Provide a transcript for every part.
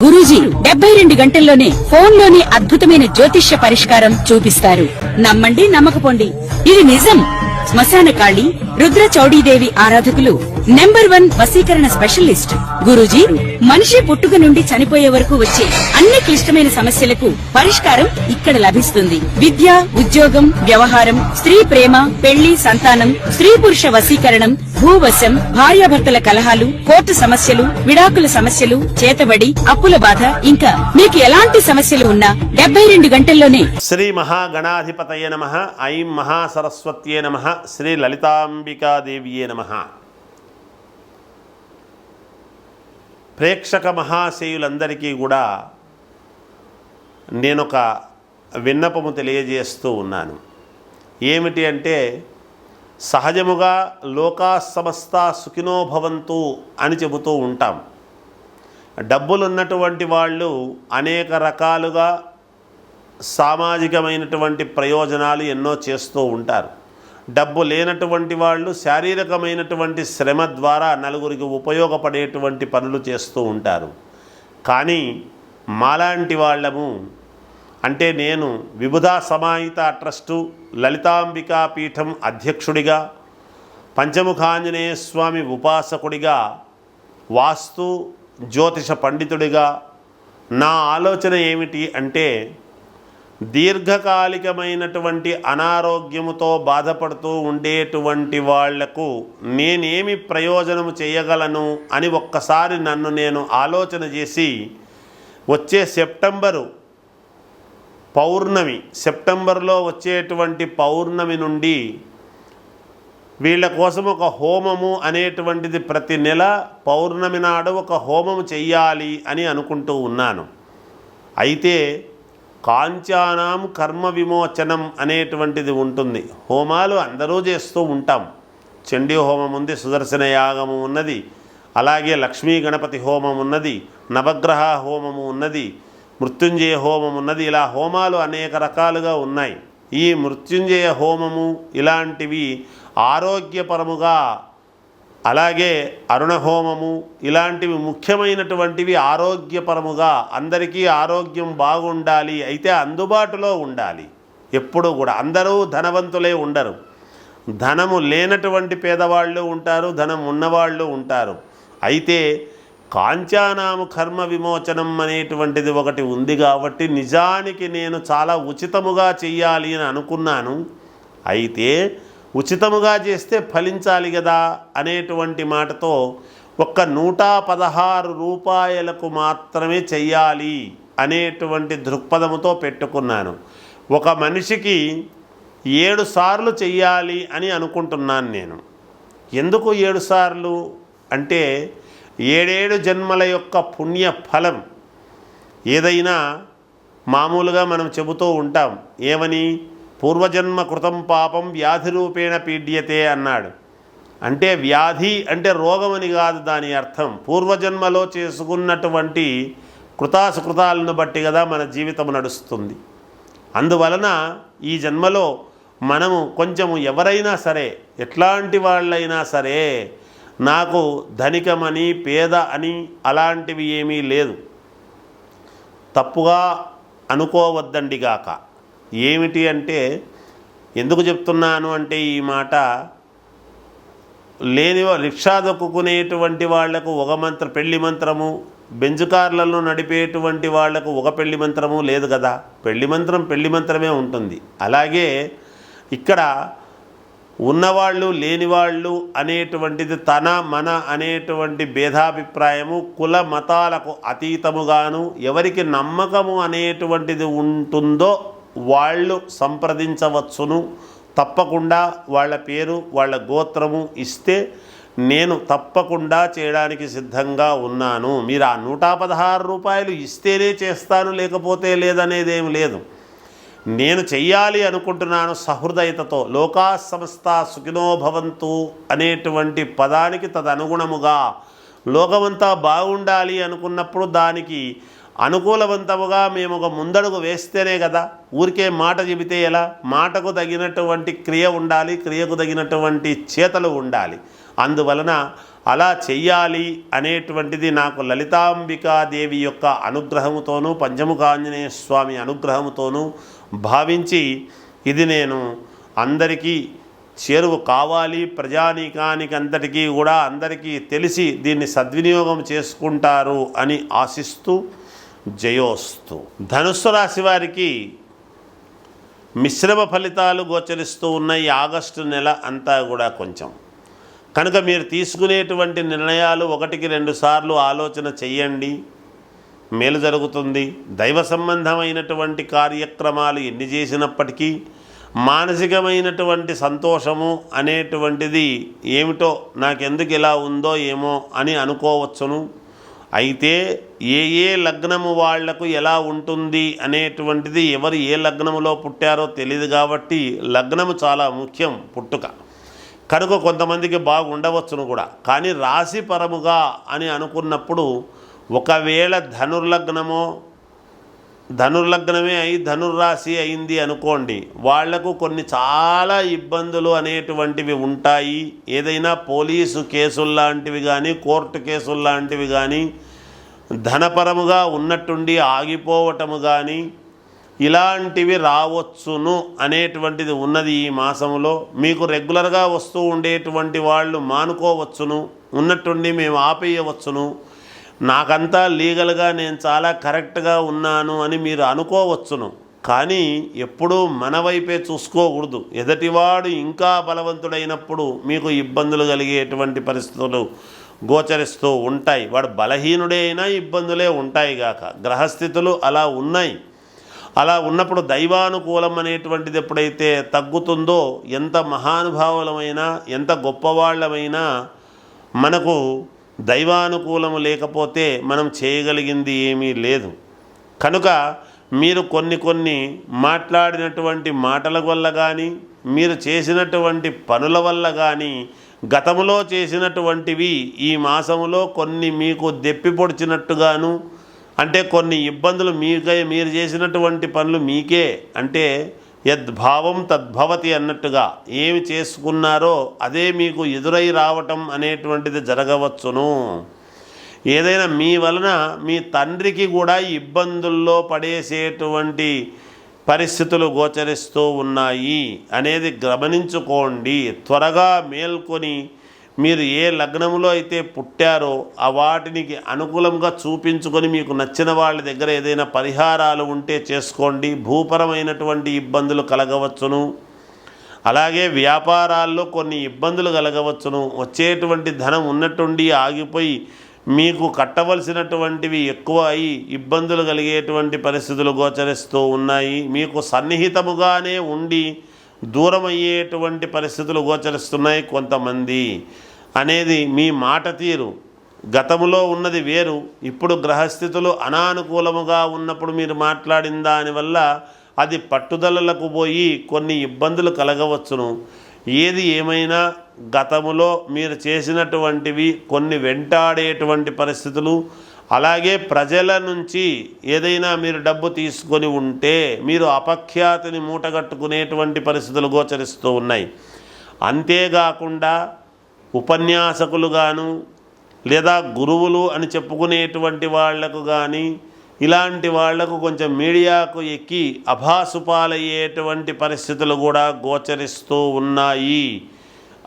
గురూజీ 72 గంటల్లోనే ఫోన్లోని అద్భుతమైన జ్యోతిష్య పరిష్కారం చూపిస్తారు. నమ్మండి, నమ్మకపోండి, ఇది నిజం. శ్మశాన కాళి రుద్ర చౌడీదేవి ఆరాధకులు నంబర్ 1 వశీకరణ స్పెషలిస్ట్ గురూజీ. మనిషి పుట్టుక నుండి చనిపోయే వరకు వచ్చే అన్ని క్లిష్టమైన సమస్యలకు పరిష్కారం ఇక్కడ లభిస్తుంది. విద్య, ఉద్యోగం, వ్యవహారం, స్త్రీ ప్రేమ, పెళ్లి, సంతానం, స్త్రీ పురుష వశీకరణం, భూవశం, భార్యాభర్తల కలహాలు, కోర్టు సమస్యలు, విడాకుల సమస్యలు, చేతబడి, అప్పుల బాధ, ఇంకా మీకు ఎలాంటి సమస్యలు ఉన్నా 72 గంటల్లోనే. శ్రీ మహాగణాధిపతయే నమః. ఐం మహాసరస్వత్యే నమః. శ్రీ లలితాంబికాదేవియే నమః. ప్రేక్షక మహాశయులందరికీ కూడా నేనొక విన్నపము తెలియజేస్తూ ఉన్నాను. ఏమిటి అంటే, సహజముగా లోకా సమస్త సుఖినో భవంతు అని చెబుతూ ఉంటాం. డబ్బులున్నటువంటి వాళ్ళు అనేక రకాలుగా సామాజికమైనటువంటి ప్రయోజనాలు ఎన్నో చేస్తూ ఉంటారు. డబ్బు లేనటువంటి వాళ్ళు శారీరకమైనటువంటి శ్రమ ద్వారా నలుగురికి ఉపయోగపడేటువంటి పనులు చేస్తూ ఉంటారు. కానీ మాలాంటి వాళ్ళము, అంటే నేను విబుధా సమాహిత ట్రస్టు లలితాంబికా పీఠం అధ్యక్షుడిగా, పంచముఖాంజనేయ స్వామి ఉపాసకుడిగా, వాస్తు జ్యోతిష పండితుడిగా నా ఆలోచన ఏమిటి అంటే, దీర్ఘకాలికమైనటువంటి అనారోగ్యముతో బాధపడుతూ ఉండేటువంటి వాళ్లకు నేనేమి ప్రయోజనము చేయగలను అని ఒక్కసారి నన్ను నేను ఆలోచన చేసి, వచ్చే సెప్టెంబర్లో వచ్చేటువంటి పౌర్ణమి నుండి వీళ్ళ కోసం ఒక హోమము అనేటువంటిది ప్రతి నెల పౌర్ణమి నాడు ఒక హోమము చెయ్యాలి అని అనుకుంటూ ఉన్నాను. అయితే కాంచానాం కర్మ విమోచనం అనేటువంటిది ఉంటుంది. హోమాలు అందరూ చేస్తూ ఉంటాం. చండీ హోమం ఉంది, సుదర్శన యాగము ఉన్నది, అలాగే లక్ష్మీ గణపతి హోమం ఉన్నది, నవగ్రహ హోమము ఉన్నది, మృత్యుంజయ హోమం ఉన్నది. ఇలా హోమాలు అనేక రకాలుగా ఉన్నాయి. ఈ మృత్యుంజయ హోమము ఇలాంటివి ఆరోగ్యపరముగా, అలాగే అరుణ హోమము ఇలాంటివి ముఖ్యమైనటువంటివి ఆరోగ్యపరముగా, అందరికీ ఆరోగ్యం బాగుండాలి, అయితే అందుబాటులో ఉండాలి. ఎప్పుడూ కూడా అందరూ ధనవంతులే ఉండరు. ధనము లేనటువంటి పేదవాళ్ళు ఉంటారు, ధనం ఉన్నవాళ్ళు ఉంటారు. అయితే కాంచానాము కర్మ విమోచనం అనేటువంటిది ఒకటి ఉంది కాబట్టి నిజానికి నేను చాలా ఉచితముగా చెయ్యాలి అని అనుకున్నాను. అయితే ఉచితముగా చేస్తే ఫలించాలి కదా అనేటువంటి మాటతో ఒక్క 116 రూపాయలకు మాత్రమే చెయ్యాలి అనేటువంటి దృక్పథముతో పెట్టుకున్నాను. ఒక మనిషికి 7 సార్లు చెయ్యాలి అని అనుకుంటున్నాను నేను. ఎందుకు 7 సార్లు అంటే, 7 జన్మల యొక్క పుణ్య ఫలం. ఏదైనా మామూలుగా మనం చెబుతూ ఉంటాం, ఏమని, పూర్వజన్మ కృతం పాపం వ్యాధి రూపేణ పీడ్యతే అన్నాడు. అంటే వ్యాధి అంటే రోగమని కాదు దాని అర్థం. పూర్వజన్మలో చేసుకున్నటువంటి కృతాసుకృతాలను బట్టి కదా మన జీవితం నడుస్తుంది. అందువలన ఈ జన్మలో మనము కొంచెము ఎవరైనా సరే, ఎట్లాంటి వాళ్ళైనా సరే, నాకు ధనికమని పేద అని అలాంటివి ఏమీ లేదు, తప్పుగా అనుకోవద్దండిగాక. ఏమిటి అంటే, ఎందుకు చెప్తున్నాను అంటే, ఈ మాట లేని రిక్షా దొక్కుకునేటువంటి వాళ్లకు ఒక పెళ్లి మంత్రము, బెంజు కార్లలో నడిపేటువంటి వాళ్లకు ఒక పెళ్లి మంత్రము లేదు కదా. పెళ్లి మంత్రమే ఉంటుంది. అలాగే ఇక్కడ ఉన్నవాళ్ళు లేనివాళ్ళు అనేటువంటిది తన మన అనేటువంటి భేదాభిప్రాయము కుల మతాలకు అతీతముగాను, ఎవరికి నమ్మకము అనేటువంటిది ఉంటుందో వాళ్ళు సంప్రదించవచ్చును. తప్పకుండా వాళ్ళ పేరు, వాళ్ళ గోత్రము ఇస్తే నేను తప్పకుండా చేయడానికి సిద్ధంగా ఉన్నాను. మీరు ఆ 116 రూపాయలు ఇస్తేనే చేస్తాను, లేకపోతే లేదనేదేం లేదు. నేను చెయ్యాలి అనుకుంటున్నాను సహృదయతతో. లోకా సమస్త సుఖినో భవంతు అనేటువంటి పదానికి తదనుగుణముగా లోకమంతా బాగుండాలి అనుకున్నప్పుడు దానికి అనుకూలవంతముగా మేము ఒక ముందడుగు వేస్తేనే కదా. ఊరికే మాట చెబితే ఎలా? మాటకు తగినటువంటి క్రియ ఉండాలి, క్రియకు తగినటువంటి చేతలు ఉండాలి. అందువలన అలా చెయ్యాలి అనేటువంటిది నాకు లలితాంబికాదేవి యొక్క అనుగ్రహముతోనూ పంచముఖాంజనేయ స్వామి అనుగ్రహముతోనూ భావించి ఇది నేను అందరికీ చేరువ కావాలి, ప్రజానీకానికి అంతటికీ కూడా అందరికీ తెలిసి దీన్ని సద్వినియోగం చేసుకుంటారు అని ఆశిస్తూ జయోస్తు. ధనుస్సు రాశి వారికి మిశ్రమ ఫలితాలు గోచరిస్తూ ఉన్న ఈ ఆగస్టు నెల అంతా కూడా కొంచెం కనుక మీరు తీసుకునేటువంటి నిర్ణయాలు 1-2 సార్లు ఆలోచన చెయ్యండి, మేలు జరుగుతుంది. దైవ సంబంధమైనటువంటి కార్యక్రమాలు ఎన్ని చేసినప్పటికీ మానసికమైనటువంటి సంతోషము అనేటువంటిది ఏమిటో నాకెందుకు ఇలా ఉందో ఏమో అని అనుకోవచ్చును. అయితే ఏ లగ్నము వాళ్లకు ఎలా ఉంటుంది అనేటువంటిది ఎవరు ఏ లగ్నములో పుట్టారో తెలియదు కాబట్టి లగ్నము చాలా ముఖ్యం, పుట్టుక కనుక కొంతమందికి బాగుండవచ్చును కూడా. కానీ రాశి పరముగా అని అనుకున్నప్పుడు ఒకవేళ ధనుర్లగ్నమే అయి ధనుర్రాశి అయింది అనుకోండి, వాళ్లకు కొన్ని చాలా ఇబ్బందులు అనేటువంటివి ఉంటాయి. ఏదైనా పోలీసు కేసుల్లాంటివి కానీ కోర్టు కేసుల్లాంటివి కానీ ధనపరముగా ఉన్నట్టుండి ఆగిపోవటము కానీ ఇలాంటివి రావచ్చును అనేటువంటిది ఉన్నది. ఈ మాసంలో మీకు రెగ్యులర్గా వస్తూ ఉండేటువంటి వాళ్ళు మానుకోవచ్చును, ఉన్నట్టుండి మేము ఆపేయవచ్చును. నాకంతా లీగల్గా నేను చాలా కరెక్ట్గా ఉన్నాను అని మీరు అనుకోవచ్చును. కానీ ఎప్పుడూ మన వైపే చూసుకోకూడదు. ఎదటివాడు ఇంకా బలవంతుడైనప్పుడు మీకు ఇబ్బందులు కలిగేటువంటి పరిస్థితులు గోచరిస్తూ ఉంటాయి. వాడు బలహీనుడే అయినా ఇబ్బందులే ఉంటాయి గాక. గ్రహస్థితులు అలా ఉన్నాయి. అలా ఉన్నప్పుడు దైవానుకూలం అనేటువంటిది ఎప్పుడైతే తగ్గుతుందో ఎంత మహానుభావులమైనా ఎంత గొప్పవాళ్ళమైనా మనకు దైవానుకూలము లేకపోతే మనం చేయగలిగింది ఏమీ లేదు. కనుక మీరు కొన్ని మాట్లాడినటువంటి మాటల వల్ల కానీ మీరు చేసినటువంటి పనుల వల్ల కానీ గతములో చేసినటువంటివి ఈ మాసములో కొన్ని మీకు దెప్పి పొడిచినట్టుగాను, అంటే కొన్ని ఇబ్బందులు మీరు చేసినటువంటి పనులు మీకే, అంటే యద్భావం తద్భవతి అన్నట్టుగా ఏమి చేసుకున్నారో అదే మీకు ఎదురై రావటం అనేటువంటిది జరగవచ్చును. ఏదైనా మీ వలన మీ తండ్రికి కూడా ఇబ్బందుల్లో పడేసేటువంటి పరిస్థితులు గోచరిస్తూ ఉన్నాయి అనేది గమనించుకోండి. త్వరగా మేల్కొని మీరు ఏ లగ్నములో అయితే పుట్టారో ఆ వాటికి అనుకూలంగా చూపించుకొని మీకు నచ్చిన వాళ్ళ దగ్గర ఏదైనా పరిహారాలు ఉంటే చేసుకోండి. భూపరమైనటువంటి ఇబ్బందులు కలగవచ్చును, అలాగే వ్యాపారాల్లో కొన్ని ఇబ్బందులు కలగవచ్చును. వచ్చేటువంటి ధనం ఉన్నట్టుండి ఆగిపోయి మీకు కట్టవలసినటువంటివి ఎక్కువ అయి ఇబ్బందులు కలిగేటువంటి పరిస్థితులు గోచరిస్తూ ఉన్నాయి. మీకు సన్నిహితముగానే ఉండి దూరం అయ్యేటువంటి పరిస్థితులు గోచరిస్తున్నాయి కొంతమంది అనేది మీ మాట తీరు. గతములో ఉన్నది వేరు, ఇప్పుడు గ్రహస్థితులు అనానుకూలముగా ఉన్నప్పుడు మీరు మాట్లాడిన దానివల్ల అది పట్టుదలలకు పోయి కొన్ని ఇబ్బందులు కలగవచ్చును. ఏది ఏమైనా గతములో మీరు చేసినటువంటివి కొన్ని వెంటాడేటువంటి పరిస్థితులు, అలాగే ప్రజల నుంచి ఏదైనా మీరు డబ్బు తీసుకొని ఉంటే మీరు అపఖ్యాతిని మూటగట్టుకునేటువంటి పరిస్థితులు గోచరిస్తూ ఉన్నాయి. అంతేకాకుండా ఉపన్యాసకులు గాను లేదా గురువులు అని చెప్పుకునేటువంటి వాళ్లకు కానీ ఇలాంటి వాళ్లకు కొంచెం మీడియాకు ఎక్కి అభాసుపాలయ్యేటువంటి పరిస్థితులు కూడా గోచరిస్తూ ఉన్నాయి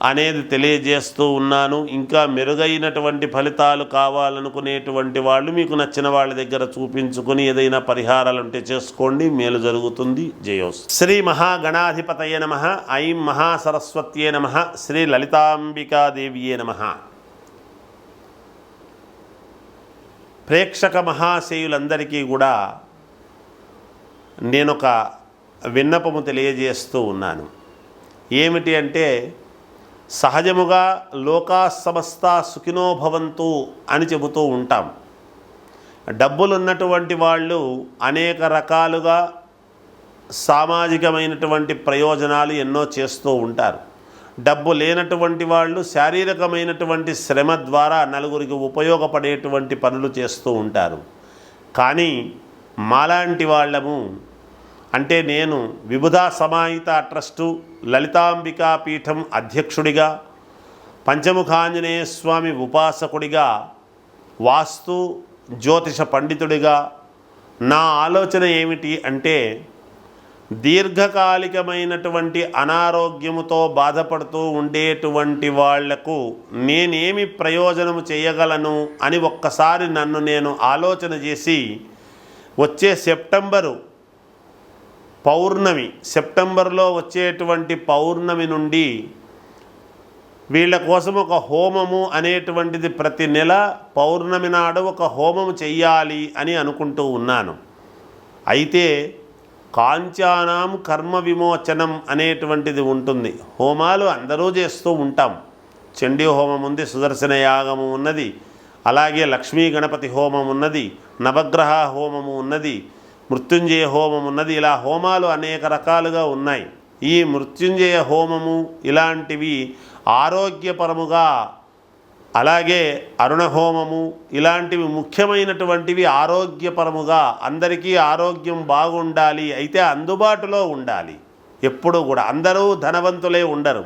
అనేది తెలియజేస్తూ ఉన్నాను. ఇంకా మెరుగైనటువంటి ఫలితాలు కావాలనుకునేటువంటి వాళ్ళు మీకు నచ్చిన వాళ్ళ దగ్గర చూపించుకొని ఏదైనా పరిహారాలు ఉంటే చేసుకోండి, మేలు జరుగుతుంది. జయోస్. శ్రీ మహాగణాధిపతయే నమః. ఐం మహాసరస్వత్యే నమః. శ్రీ లలితాంబికాదేవియే నమః. ప్రేక్షక మహాశయులందరికీ కూడా నేనొక విన్నపము తెలియజేస్తూ ఉన్నాను. ఏమిటి అంటే, సహజముగా లోకా సమస్త సుఖినో భవంతు అని చెబుతూ ఉంటాం. డబ్బులున్నటువంటి వాళ్ళు అనేక రకాలుగా సామాజికమైనటువంటి ప్రయోజనాలు ఎన్నో చేస్తూ ఉంటారు. డబ్బు లేనటువంటి వాళ్ళు శారీరకమైనటువంటి శ్రమ ద్వారా నలుగురికి ఉపయోగపడేటువంటి పనులు చేస్తూ ఉంటారు. కానీ మాలాంటి వాళ్ళము, అంటే నేను విబుధా సమాహిత ట్రస్టు లలితాంబికా పీఠం అధ్యక్షుడిగా, పంచముఖాంజనేయ స్వామి ఉపాసకుడిగా, వాస్తు జ్యోతిష పండితుడిగా నా ఆలోచన ఏమిటి అంటే, దీర్ఘకాలికమైనటువంటి అనారోగ్యముతో బాధపడుతూ ఉండేటువంటి వాళ్లకు నేనేమి ప్రయోజనము చేయగలను అని ఒక్కసారి నన్ను నేను ఆలోచన చేసి, వచ్చే సెప్టెంబర్లో వచ్చేటువంటి పౌర్ణమి నుండి వీళ్ళ కోసం ఒక హోమము అనేటువంటిది ప్రతి నెల పౌర్ణమి నాడు ఒక హోమము చెయ్యాలి అని అనుకుంటూ ఉన్నాను. అయితే కాంచానాం కర్మ విమోచనం అనేటువంటిది ఉంటుంది. హోమాలు అందరూ చేస్తూ ఉంటాం. చండీ హోమం ఉంది, సుదర్శన యాగము ఉన్నది, అలాగే లక్ష్మీ గణపతి హోమం ఉన్నది, నవగ్రహ హోమము ఉన్నది, మృత్యుంజయ హోమం ఉన్నది. ఇలా హోమాలు అనేక రకాలుగా ఉన్నాయి. ఈ మృత్యుంజయ హోమము ఇలాంటివి ఆరోగ్యపరముగా, అలాగే అరుణ హోమము ఇలాంటివి ముఖ్యమైనటువంటివి ఆరోగ్యపరముగా, అందరికీ ఆరోగ్యం బాగుండాలి, అయితే అందుబాటులో ఉండాలి. ఎప్పుడు కూడా అందరూ ధనవంతులే ఉండరు.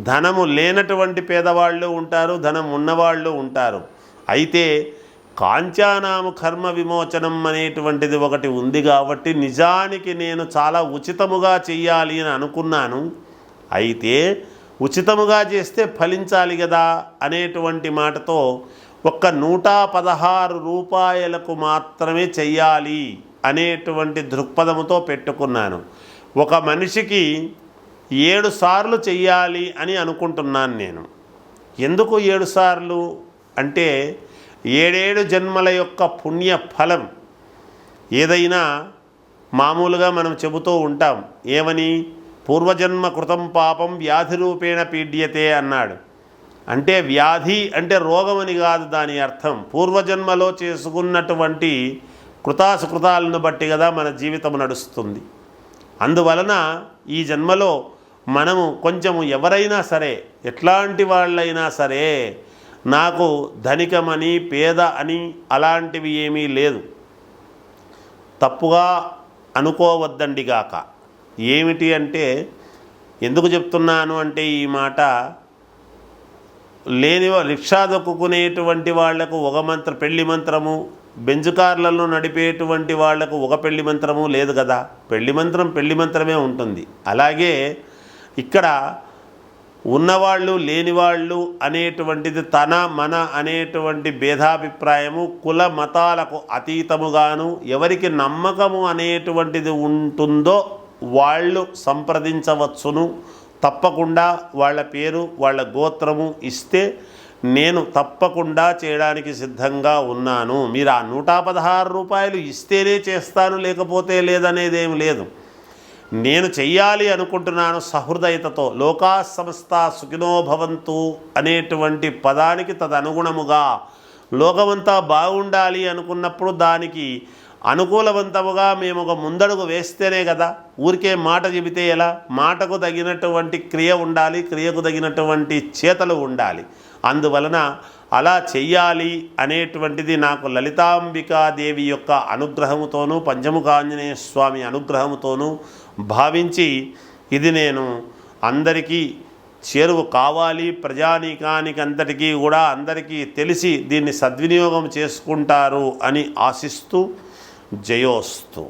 ధనము లేనటువంటి పేదవాళ్ళు ఉంటారు, ధనం ఉన్నవాళ్ళు ఉంటారు. అయితే కాంచానాము కర్మ విమోచనం అనేటువంటిది ఒకటి ఉంది కాబట్టి నిజానికి నేను చాలా ఉచితముగా చెయ్యాలి అని అనుకున్నాను. అయితే ఉచితముగా చేస్తే ఫలించాలి కదా అనేటువంటి మాటతో ఒక్క 116 రూపాయలకు మాత్రమే చెయ్యాలి అనేటువంటి దృక్పథముతో పెట్టుకున్నాను. ఒక మనిషికి 7 సార్లు చెయ్యాలి అని అనుకుంటున్నాను నేను. ఎందుకు 7 సార్లు అంటే 7 జన్మల యొక్క పుణ్య ఫలం. ఏదైనా మామూలుగా మనం చెబుతూ ఉంటాం, ఏమని, పూర్వజన్మ కృతం పాపం వ్యాధి రూపేణ పీడ్యతే అన్నాడు. అంటే వ్యాధి అంటే రోగమని కాదు దాని అర్థం. పూర్వజన్మలో చేసుకున్నటువంటి కృతాసుకృతాలను బట్టి కదా మన జీవితం నడుస్తుంది. అందువలన ఈ జన్మలో మనము కొంచెము ఎవరైనా సరే, ఎట్లాంటి వాళ్ళైనా సరే, నాకు ధనికమని పేద అని అలాంటివి ఏమీ లేదు, తప్పుగా అనుకోవద్దండిగాక. ఏమిటి అంటే, ఎందుకు చెప్తున్నాను అంటే ఈ మాట, రిక్షా దొక్కుకునేటువంటి వాళ్లకు ఒక పెళ్లి మంత్రము, బెంజు కార్లలో నడిపేటువంటి వాళ్లకు ఒక పెళ్లి మంత్రము లేదు కదా. పెళ్లి మంత్రమే ఉంటుంది. అలాగే ఇక్కడ ఉన్నవాళ్ళు లేనివాళ్ళు అనేటువంటిది తన మన అనేటువంటి భేదాభిప్రాయము కుల మతాలకు అతీతముగాను ఎవరికి నమ్మకము అనేటువంటిది ఉంటుందో వాళ్ళు సంప్రదించవచ్చును. తప్పకుండా వాళ్ళ పేరు వాళ్ళ గోత్రము ఇస్తే నేను తప్పకుండా చేయడానికి సిద్ధంగా ఉన్నాను. మీరు ఆ 116 రూపాయలు ఇస్తేనే చేస్తాను, లేకపోతే లేదనేదేం లేదు. నేను చెయ్యాలి అనుకుంటున్నాను సహృదయతతో. లోకా సమస్తా సుఖినో భవంతు అనేటువంటి పదానికి తదనుగుణముగా లోకమంతా బాగుండాలి అనుకున్నప్పుడు దానికి అనుకూలవంతముగా మేము ఒక ముందడుగు వేస్తేనే కదా. ఊరికే మాట చెబితే ఎలా? మాటకు తగినటువంటి క్రియ ఉండాలి, క్రియకు తగినటువంటి చేతలు ఉండాలి. అందువలన అలా చెయ్యాలి అనేటువంటిది నాకు లలితాంబికాదేవి యొక్క అనుగ్రహముతోనూ పంచముఖాంజనేయ స్వామి అనుగ్రహముతోనూ భావించి ఇది నేను అందరికీ చేరువ కావాలి, ప్రజానీకానికి అంతటికీ కూడా అందరికీ తెలిసి దీన్ని సద్వినియోగం చేసుకుంటారు అని ఆశిస్తూ జయోస్తు.